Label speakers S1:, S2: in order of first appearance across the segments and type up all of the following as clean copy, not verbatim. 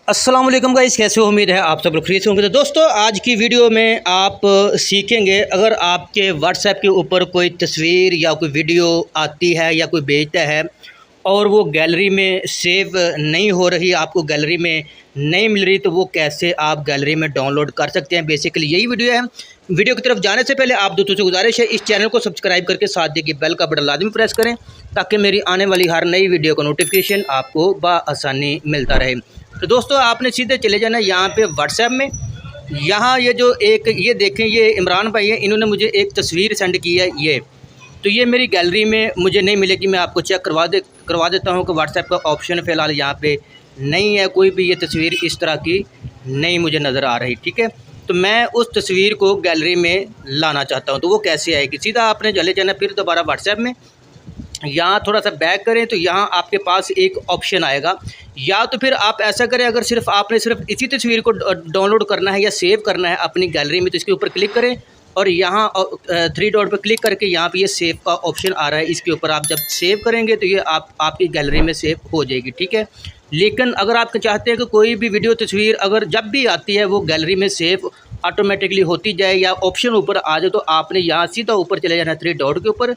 S1: अस्सलाम वालेकुम गाइस, कैसे हो? उम्मीद है आप सब लोग फ्री से होंगे। तो दोस्तों, आज की वीडियो में आप सीखेंगे, अगर आपके व्हाट्सएप के ऊपर कोई तस्वीर या कोई वीडियो आती है या कोई भेजता है और वो गैलरी में सेव नहीं हो रही, आपको गैलरी में नहीं मिल रही, तो वो कैसे आप गैलरी में डाउनलोड कर सकते हैं। बेसिकली यही वीडियो है। वीडियो की तरफ जाने से पहले आप दोस्तों से गुजारिश है, इस चैनल को सब्सक्राइब करके साथ देखिए बेल का बटन लाजमी प्रेस करें, ताकि मेरी आने वाली हर नई वीडियो का नोटिफिकेशन आपको बआसानी मिलता रहे। तो दोस्तों, आपने सीधे चले जाना यहाँ पे व्हाट्सएप में। यहाँ ये जो एक ये देखें, ये इमरान भाई है, इन्होंने मुझे एक तस्वीर सेंड की है। ये तो ये मेरी गैलरी में मुझे नहीं मिलेगी। मैं आपको चेक करवा देता हूँ कि व्हाट्सएप का ऑप्शन फ़िलहाल यहाँ पे नहीं है। कोई भी ये तस्वीर इस तरह की नहीं मुझे नज़र आ रही। ठीक है, तो मैं उस तस्वीर को गैलरी में लाना चाहता हूँ। तो वो कैसे आएगी? सीधा आपने चले जाना फिर दोबारा व्हाट्सएप में। यहाँ थोड़ा सा बैक करें तो यहाँ आपके पास एक ऑप्शन आएगा। या तो फिर आप ऐसा करें, अगर सिर्फ आपने सिर्फ इसी तस्वीर को डाउनलोड करना है या सेव करना है अपनी गैलरी में, तो इसके ऊपर क्लिक करें और यहाँ 3 डॉट पर क्लिक करके यहाँ पे ये सेव का ऑप्शन आ रहा है। इसके ऊपर आप जब सेव करेंगे तो ये आपकी गैलरी में सेव हो जाएगी। ठीक है, लेकिन अगर आप चाहते हैं कि कोई भी वीडियो तस्वीर अगर जब भी आती है वो गैलरी में सेव ऑटोमेटिकली होती जाए या ऑप्शन ऊपर आ जाए, तो आपने यहाँ सीधा ऊपर चले जाना है 3 डॉट के ऊपर।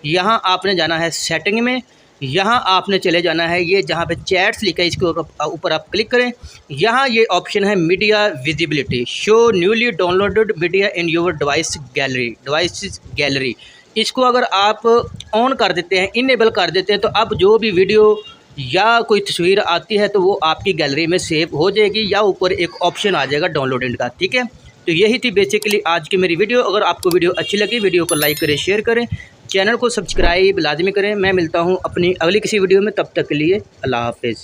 S1: यहाँ आपने जाना है सेटिंग में। यहाँ आपने चले जाना है ये जहाँ पे चैट्स लिखा है, इसके ऊपर आप क्लिक करें। यहाँ ये ऑप्शन है media visibility, show newly downloaded media in your device gallery. इसको अगर आप ऑन कर देते हैं, इनेबल कर देते हैं, तो अब जो भी वीडियो या कोई तस्वीर आती है तो वो आपकी गैलरी में सेव हो जाएगी या ऊपर एक ऑप्शन आ जाएगा डाउनलोडिंग का। ठीक है, तो यही थी बेसिकली आज की मेरी वीडियो। अगर आपको वीडियो अच्छी लगी, वीडियो को लाइक करें, शेयर करें, चैनल को सब्सक्राइब लाजमी करें। मैं मिलता हूं अपनी अगली किसी वीडियो में, तब तक के लिए अल्लाह हाफिज़।